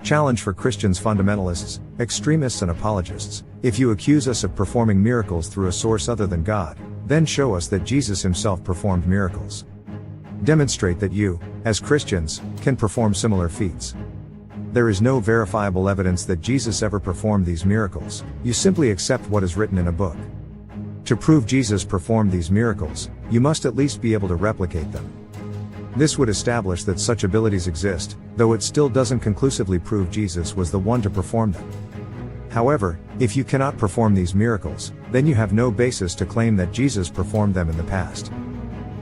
Challenge for Christians: fundamentalists, extremists and apologists. If you accuse us of performing miracles through a source other than God, then show us that Jesus himself performed miracles. Demonstrate that you, as Christians, can perform similar feats. There is no verifiable evidence that Jesus ever performed these miracles. You simply accept what is written in a book. To prove Jesus performed these miracles, you must at least be able to replicate them. This would establish that such abilities exist, though it still doesn't conclusively prove Jesus was the one to perform them. However, if you cannot perform these miracles, then you have no basis to claim that Jesus performed them in the past.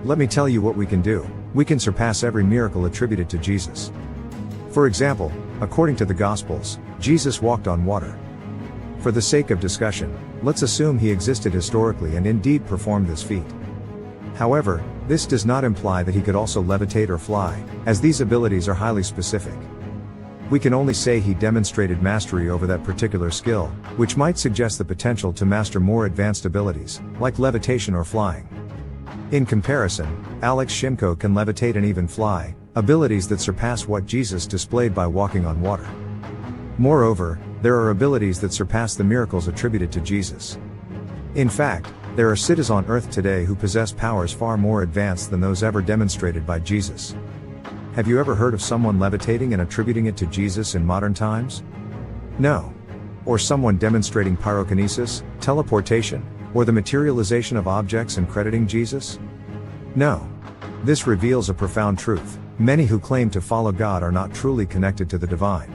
Let me tell you what we can do. We can surpass every miracle attributed to Jesus. For example, according to the Gospels, Jesus walked on water. For the sake of discussion, let's assume he existed historically and indeed performed this feat. However, this does not imply that he could also levitate or fly, as these abilities are highly specific. We can only say he demonstrated mastery over that particular skill, which might suggest the potential to master more advanced abilities, like levitation or flying. In comparison, Alex Shimko can levitate and even fly, abilities that surpass what Jesus displayed by walking on water. Moreover, there are abilities that surpass the miracles attributed to Jesus. In fact, there are siddhis on earth today who possess powers far more advanced than those ever demonstrated by Jesus. Have you ever heard of someone levitating and attributing it to Jesus in modern times? No. Or someone demonstrating pyrokinesis, teleportation, or the materialization of objects and crediting Jesus? No. This reveals a profound truth: many who claim to follow God are not truly connected to the divine.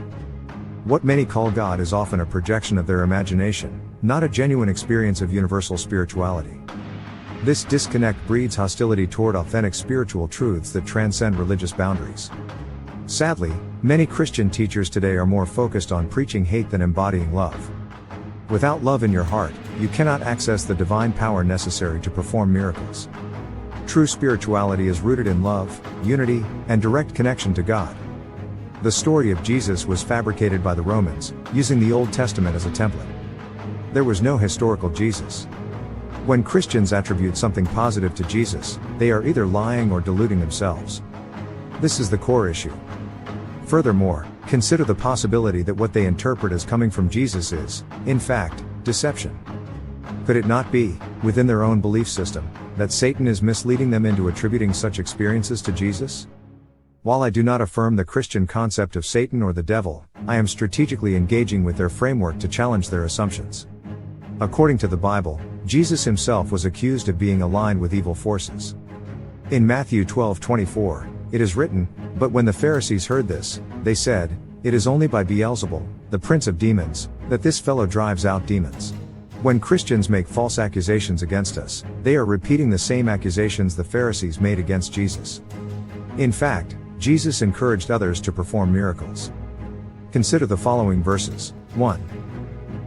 What many call God is often a projection of their imagination, not a genuine experience of universal spirituality. This disconnect breeds hostility toward authentic spiritual truths that transcend religious boundaries. Sadly, many Christian teachers today are more focused on preaching hate than embodying love. Without love in your heart, you cannot access the divine power necessary to perform miracles. True spirituality is rooted in love, unity, and direct connection to God. The story of Jesus was fabricated by the Romans, using the Old Testament as a template. There was no historical Jesus. When Christians attribute something positive to Jesus, they are either lying or deluding themselves. This is the core issue. Furthermore, consider the possibility that what they interpret as coming from Jesus is, in fact, deception. Could it not be, within their own belief system, that Satan is misleading them into attributing such experiences to Jesus? While I do not affirm the Christian concept of Satan or the devil, I am strategically engaging with their framework to challenge their assumptions. According to the Bible, Jesus himself was accused of being aligned with evil forces. In Matthew 12:24, it is written, "But when the Pharisees heard this, they said, 'It is only by Beelzebul, the prince of demons, that this fellow drives out demons.'" When Christians make false accusations against us, they are repeating the same accusations the Pharisees made against Jesus. In fact, Jesus encouraged others to perform miracles. Consider the following verses. 1.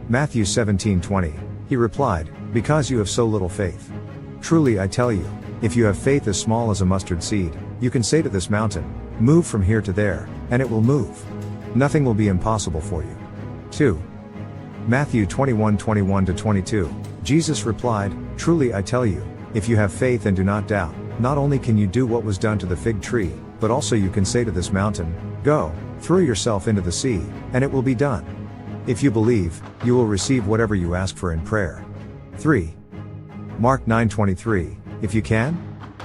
Matthew 17:20. He replied, "Because you have so little faith. Truly I tell you, if you have faith as small as a mustard seed, you can say to this mountain, 'Move from here to there,' and it will move. Nothing will be impossible for you." 2. Matthew 21:21-22. Jesus replied, "Truly I tell you, if you have faith and do not doubt, not only can you do what was done to the fig tree, but also you can say to this mountain, 'Go, throw yourself into the sea,' and it will be done. If you believe, you will receive whatever you ask for in prayer." 3. Mark 9:23. "If you can?"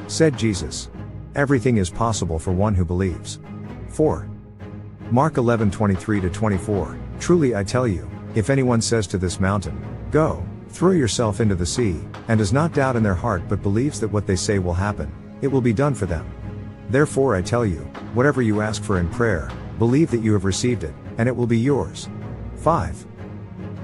said Jesus. "Everything is possible for one who believes." 4. Mark 11:23-24. "Truly I tell you, if anyone says to this mountain, 'Go, throw yourself into the sea,' and does not doubt in their heart but believes that what they say will happen, it will be done for them. Therefore I tell you, whatever you ask for in prayer, believe that you have received it, and it will be yours." 5.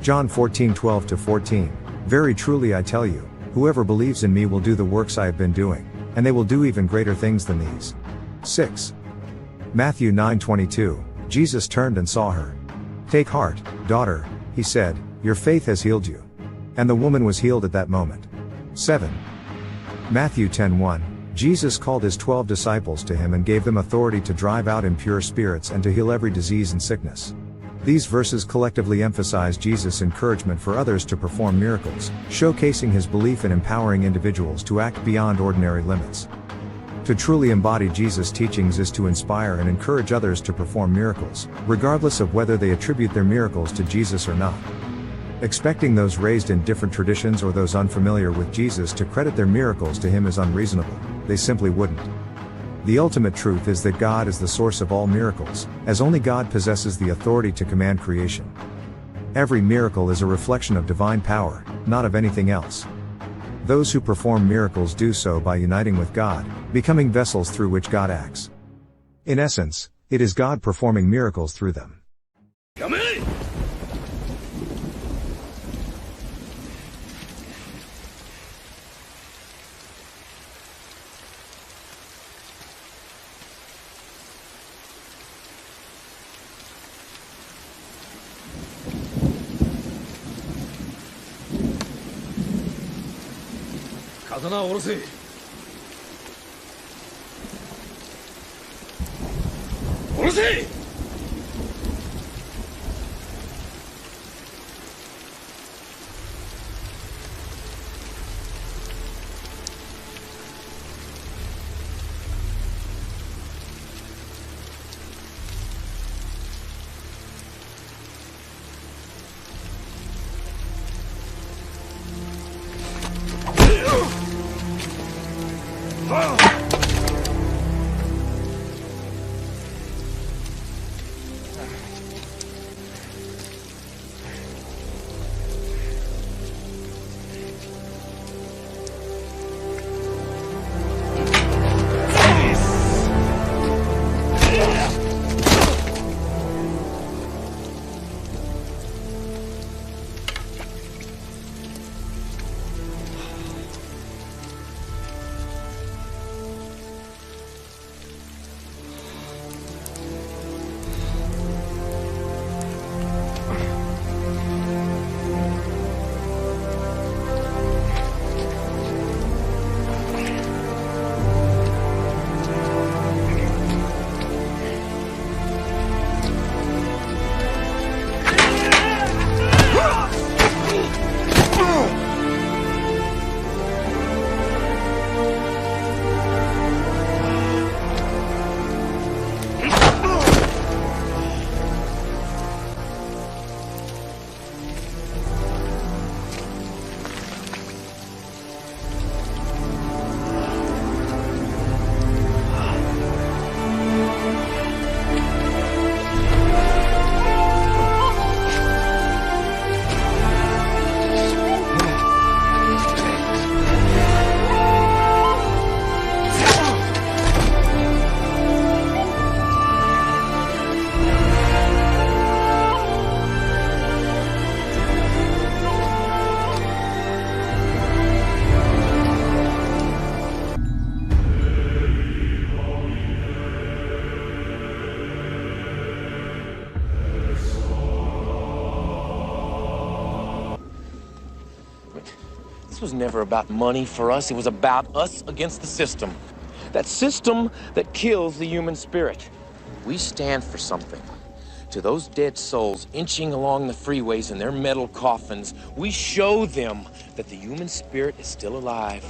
John 14:12-14. "Very truly I tell you, whoever believes in me will do the works I have been doing, and they will do even greater things than these." 6. Matthew 9:22. Jesus turned and saw her. "Take heart, daughter," he said, "your faith has healed you." And the woman was healed at that moment. 7. Matthew 10:1. Jesus called his 12 disciples to him and gave them authority to drive out impure spirits and to heal every disease and sickness. These verses collectively emphasize Jesus' encouragement for others to perform miracles, showcasing his belief in empowering individuals to act beyond ordinary limits. To truly embody Jesus' teachings is to inspire and encourage others to perform miracles, regardless of whether they attribute their miracles to Jesus or not. Expecting those raised in different traditions or those unfamiliar with Jesus to credit their miracles to him is unreasonable. They simply wouldn't. The ultimate truth is that God is the source of all miracles, as only God possesses the authority to command creation. Every miracle is a reflection of divine power, not of anything else. Those who perform miracles do so by uniting with God, becoming vessels through which God acts. In essence, it is God performing miracles through them. Come in!刀を下ろせ。下ろせ。This was never about money for us. It was about us against the system. That system that kills the human spirit. We stand for something. To those dead souls inching along the freeways in their metal coffins, we show them that the human spirit is still alive.